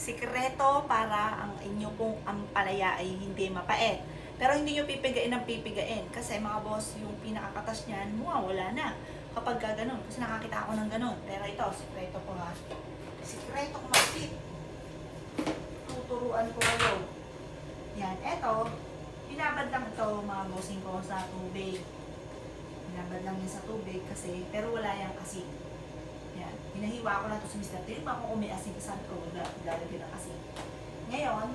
Sikreto para ang inyo pong ampalaya ay hindi mapait. Pero hindi nyo pipigain ng pipigain. Kasi mga boss, yung pinakakatas niyan, wala na. Kapag gano'n. Kasi nakakita ako ng gano'n. Pero ito, sikreto ko ha. Sikreto ko makit. Tuturuan ko kayo. Yan, eto. Binabad lang ito mga bossing ko sa tubig. Binabad lang yan sa tubig kasi, pero wala yung asin. Yan. Hinahiwa ko lang ito sa Mr. Tin. Baka kung may asin, saan ko lalagyan ng asin. Ngayon,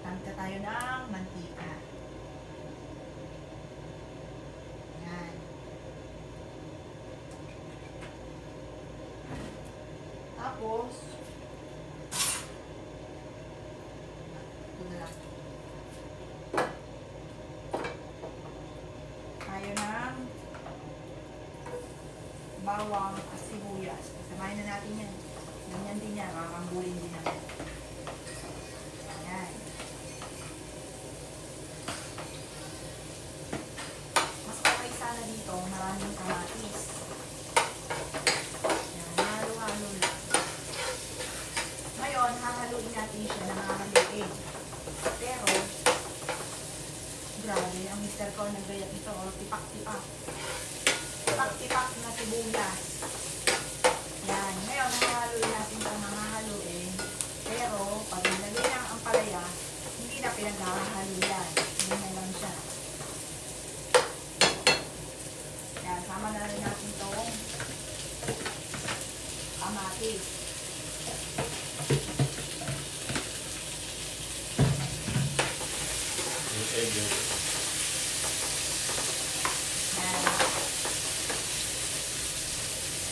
tangka tayo ng mantika. Yan. Tapos, ito na lang. Tayo ng bawang at sibuyas. Kasamahin na natin yan. Ganyan din yan. Makakambulin din natin. Ayan. Mas okay sana dito. Maraming kamatis. Ayan. Halo-halo lang. Ngayon, hahaluin natin siya na hahaluin. Pero, grabe. Ang mister ko nagayat ito. Tipak-tipak. Tipak-tipak na sibuyas. Yan. Ngayon, hahaluin natin ito na hahaluin. Pero, pag nilagay na ang palaya, hindi na pinaghahalo yan. Ganyan lang siya. Yan. Sama na rin natin itong kamatis. Yan.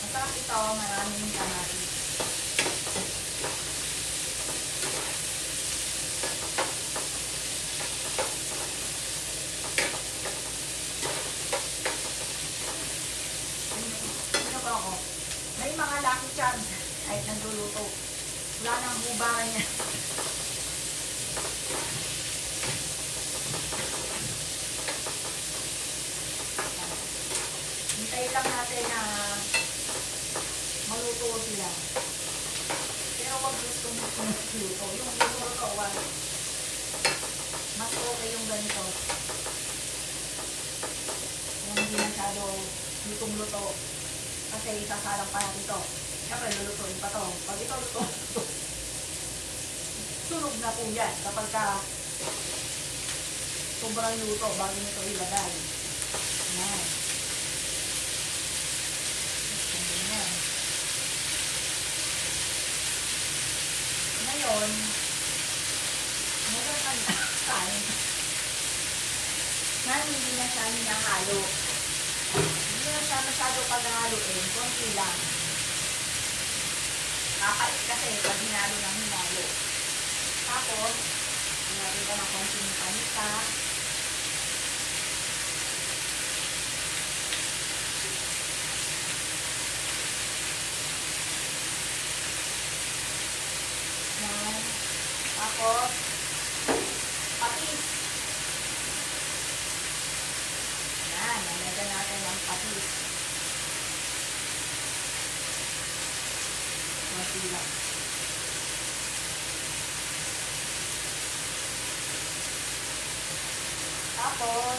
Masarap ito. Maraming kamatis. Ano ba ako? May mga lucky charms kahit nagluluto. Wala nang hubaran niya. Hintayin lang natin na maluto sila. Pero wag gustong luto. Yung luto, mas okay yung ganito. Yung hindi masyado lutong-luto. Kasi isasalang pa natin ito. Siyempre, lulutuin pa to. Pag ito luto, sunog na po yan. Kapag ka sobrang luto, bago nito ilagay. Yan. Ganyan. Ngayon, meron ang kain. Na hindi na siya hinahalo. Hindi na siya masyado paghahaluin. Konti lang. Kapait kasi pag hinalo ng hinalo. Tapos, hinalo ka ng konting panika. Yan. Tapos, patis. Yan. Nalagyan natin ng patis. Konti lang. Tapos,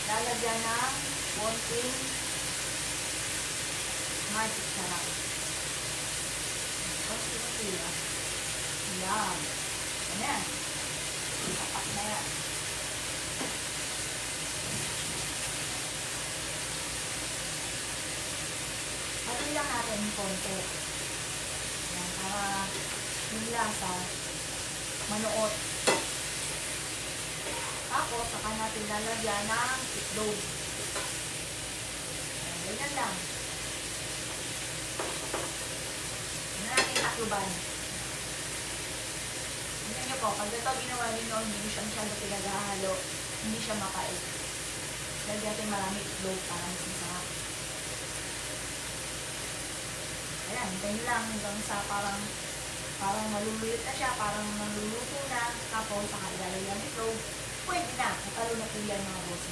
lalagyan ng konting magic sarap. Konti lang. Yan. Ayan. Tapak na yan. Pati lang natin yung konti. Yan. Para yung lasa manuot. Tapos, saka natin lalagyan ng itlog. Ayan. Ganyan lang. Ano natin takluban. Tignan nyo po, pag ito ginawa ninyo, hindi siya masyado pinaghahalo, hindi siya mapait. Lagyan natin marami itlog para mas masarap. Ayan, hintayin nyo lang hanggang sa parang maluluyot na siya, parang naluluto na, tapos saka ilalagay ang itlog, pwede na, natalo na po yan mga boss.